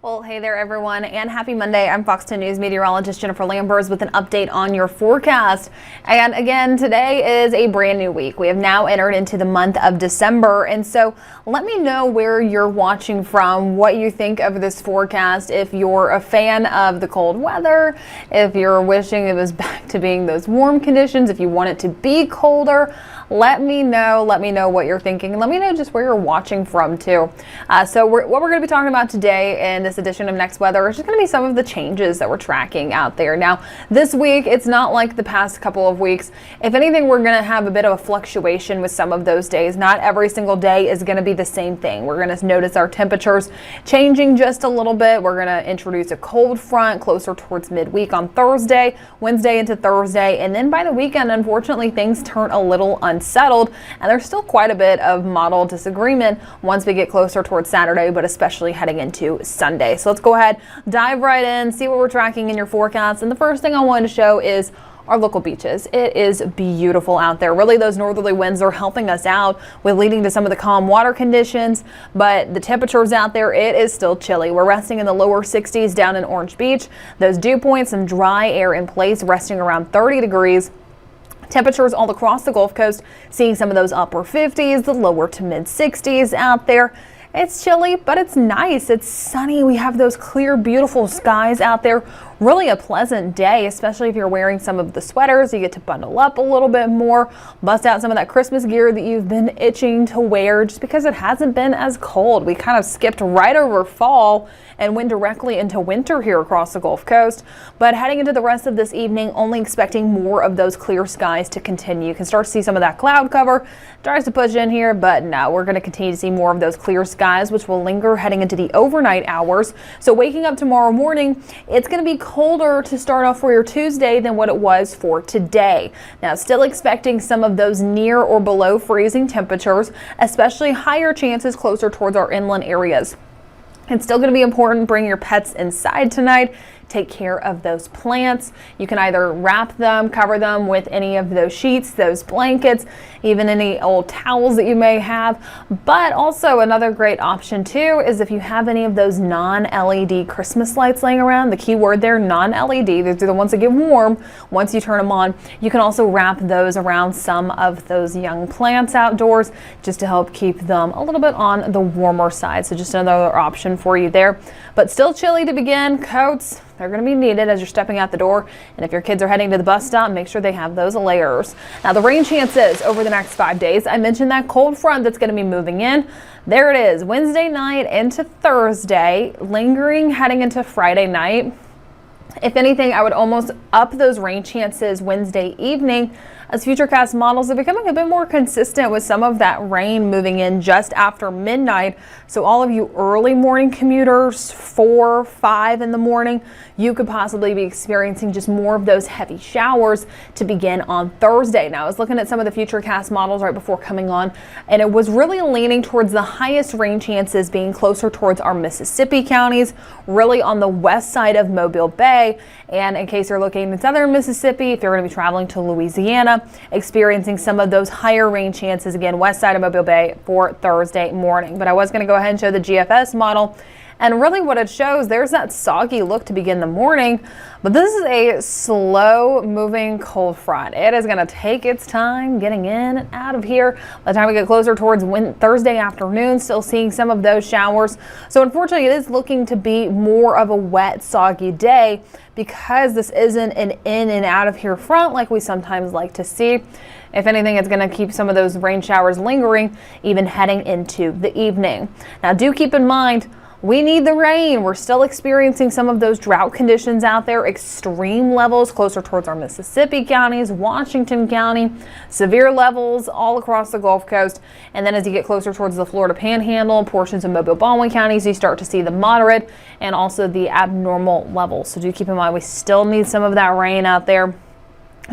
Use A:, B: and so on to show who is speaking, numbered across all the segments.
A: Well, hey there everyone, and happy Monday. I'm Fox 10 News meteorologist Jennifer Lambers with an update on your forecast. And again, today is a brand new week. We have now entered into the month of December, and so let me know where you're watching from, what you think of this forecast, if you're a fan of the cold weather, if you're wishing it was back to being those warm conditions, if you want it to be colder. Let me know what you're thinking. Let me know just where you're watching from too. So what we're going to be talking about today in this edition of Next Weather is just going to be some of the changes that we're tracking out there. Now, this week, it's not like the past couple of weeks. If anything, we're going to have a bit of a fluctuation with some of those days. Not every single day is going to be the same thing. We're going to notice our temperatures changing just a little bit. We're going to introduce a cold front closer towards midweek on Thursday, Wednesday into Thursday, and then by the weekend, unfortunately, things turn a little unsettled, and there's still quite a bit of model disagreement once we get closer towards Saturday, but especially heading into Sunday. So let's go ahead, dive right in, see what we're tracking in your forecast. And the first thing I wanted to show is our local beaches. It is beautiful out there. Really, those northerly winds are helping us out with leading to some of the calm water conditions, but the temperatures out there, it is still chilly. We're resting in the lower 60s down in Orange Beach. Those dew points, some dry air in place, resting around 30 degrees. Temperatures all across the Gulf Coast, seeing some of those upper 50s, the lower to mid 60s out there. It's chilly, but it's nice. It's sunny. We have those clear, beautiful skies out there. Really a pleasant day, especially if you're wearing some of the sweaters. You get to bundle up a little bit more, bust out some of that Christmas gear that you've been itching to wear just because it hasn't been as cold. We kind of skipped right over fall and went directly into winter here across the Gulf Coast. But heading into the rest of this evening, only expecting more of those clear skies to continue. You can start to see some of that cloud cover. Tries to push in here, but no, we're going to continue to see more of those clear skies, which will linger heading into the overnight hours. So waking up tomorrow morning, it's going to be colder to start off for your Tuesday than what it was for today. Now, still expecting some of those near or below freezing temperatures, especially higher chances closer towards our inland areas. It's still going to be important to bring your pets inside tonight. Take care of those plants. You can either wrap them, cover them with any of those sheets, those blankets, even any old towels that you may have. But also another great option too is if you have any of those non-LED Christmas lights laying around, the key word there, non-LED, those are the ones that get warm once you turn them on. You can also wrap those around some of those young plants outdoors just to help keep them a little bit on the warmer side. So just another option for you there. But still chilly to begin. Coats, they're going to be needed as you're stepping out the door. And if your kids are heading to the bus stop, make sure they have those layers. Now, the rain chances over the next 5 days. I mentioned that cold front that's going to be moving in. There it is, Wednesday night into Thursday, lingering heading into Friday night. If anything, I would almost up those rain chances Wednesday evening as Futurecast models are becoming a bit more consistent with some of that rain moving in just after midnight. So all of you early morning commuters, 4, 5 in the morning, you could possibly be experiencing just more of those heavy showers to begin on Thursday. Now, I was looking at some of the Futurecast models right before coming on, and it was really leaning towards the highest rain chances being closer towards our Mississippi counties, really on the west side of Mobile Bay. And in case you're looking in southern Mississippi, if you're going to be traveling to Louisiana, experiencing some of those higher rain chances, again, west side of Mobile Bay for Thursday morning. But I was going to go ahead and show the GFS model. And really what it shows, there's that soggy look to begin the morning, but this is a slow moving cold front. It is going to take its time getting in and out of here. By the time we get closer towards Thursday afternoon, still seeing some of those showers. So unfortunately, it is looking to be more of a wet, soggy day because this isn't an in and out of here front like we sometimes like to see. If anything, it's going to keep some of those rain showers lingering, even heading into the evening. Now, do keep in mind, we need the rain. We're still experiencing some of those drought conditions out there, extreme levels closer towards our Mississippi counties, Washington County, severe levels all across the Gulf Coast. And then as you get closer towards the Florida Panhandle, portions of Mobile, Baldwin counties, you start to see the moderate and also the abnormal levels. So do keep in mind, we still need some of that rain out there.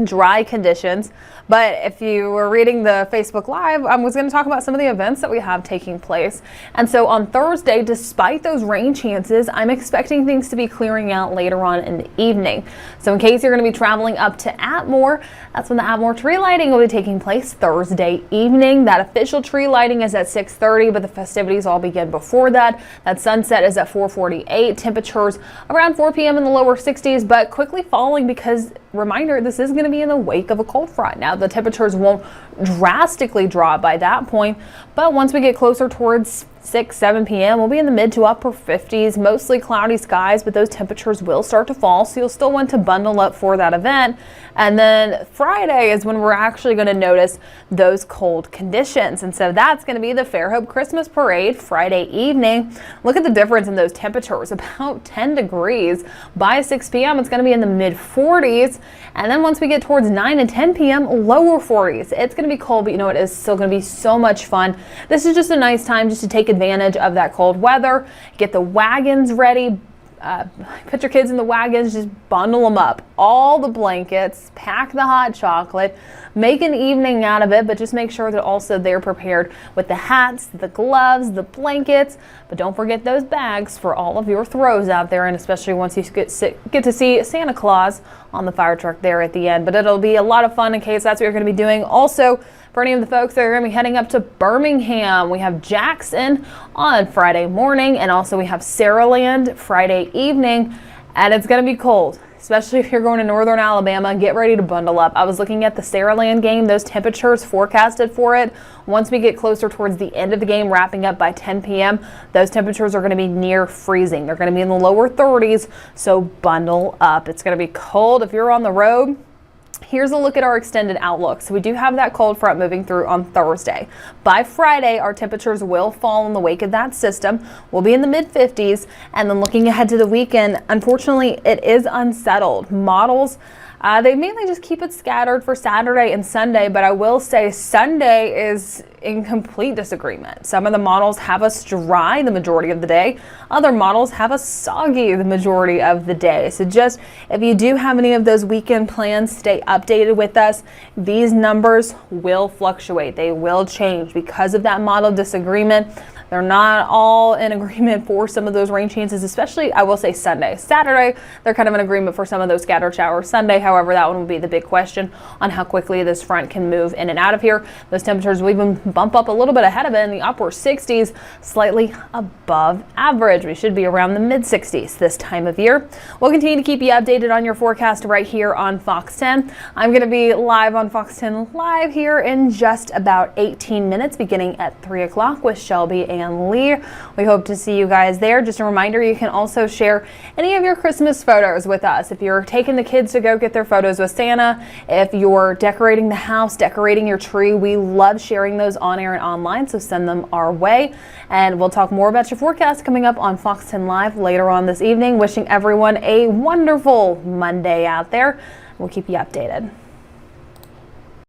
A: dry conditions. But if you were reading the Facebook Live, I was going to talk about some of the events that we have taking place. And so on Thursday, despite those rain chances, I'm expecting things to be clearing out later on in the evening. So in case you're going to be traveling up to Atmore, that's when the Atmore tree lighting will be taking place Thursday evening. That official tree lighting is at 6:30, but the festivities all begin before that. That sunset is at 4:48. Temperatures around 4 p.m. in the lower 60s, but quickly falling because, reminder, this is going to be in the wake of a cold front. Now, the temperatures won't drastically drop by that point, but once we get closer towards 6-7 p.m. we'll be in the mid to upper 50s, mostly cloudy skies, but those temperatures will start to fall, so you'll still want to bundle up for that event. And then Friday is when we're actually going to notice those cold conditions, and so that's going to be the Fairhope Christmas Parade Friday evening. Look at the difference in those temperatures, about 10 degrees. By 6 p.m. it's going to be in the mid 40s, and then once we get towards 9 and 10 p.m. lower 40s. It's going to be cold, but you know, it is still going to be so much fun. This is just a nice time just to take advantage of that cold weather, get the wagons ready, put your kids in the wagons, just bundle them up, all the blankets, pack the hot chocolate, make an evening out of it, but just make sure that also they're prepared with the hats, the gloves, the blankets, but don't forget those bags for all of your throws out there, and especially once you get to see Santa Claus on the fire truck there at the end. But it'll be a lot of fun in case that's what you're going to be doing. Also, for any of the folks that are going to be heading up to Birmingham, we have Jackson on Friday morning, and also we have Saraland Friday evening, and it's going to be cold, especially if you're going to northern Alabama. Get ready to bundle up. I was looking at the Saraland game, those temperatures forecasted for it. Once we get closer towards the end of the game, wrapping up by 10 p.m., those temperatures are going to be near freezing. They're going to be in the lower 30s, so bundle up. It's going to be cold if you're on the road. Here's a look at our extended outlook. So we do have that cold front moving through on Thursday. By Friday, our temperatures will fall in the wake of that system. We'll be in the mid 50s, and then looking ahead to the weekend, unfortunately, it is unsettled. Models, they mainly just keep it scattered for Saturday and Sunday, but I will say Sunday is in complete disagreement. Some of the models have us dry the majority of the day. Other models have us soggy the majority of the day. So just if you do have any of those weekend plans, stay updated with us. These numbers will fluctuate. They will change because of that model disagreement. They're not all in agreement for some of those rain chances, especially, I will say, Sunday. Saturday, they're kind of in agreement for some of those scattered showers. Sunday, however, that one will be the big question on how quickly this front can move in and out of here. Those temperatures will even bump up a little bit ahead of it in the upper 60s, slightly above average. We should be around the mid 60s this time of year. We'll continue to keep you updated on your forecast right here on Fox 10. I'm going to be live on Fox 10 Live here in just about 18 minutes, beginning at 3 o'clock with Shelby and Lee. We hope to see you guys there. Just a reminder, you can also share any of your Christmas photos with us. If you're taking the kids to go get their photos with Santa, if you're decorating the house, decorating your tree, we love sharing those on air and online, so send them our way. And we'll talk more about your forecast coming up on Fox 10 Live later on this evening. Wishing everyone a wonderful Monday out there. We'll keep you updated.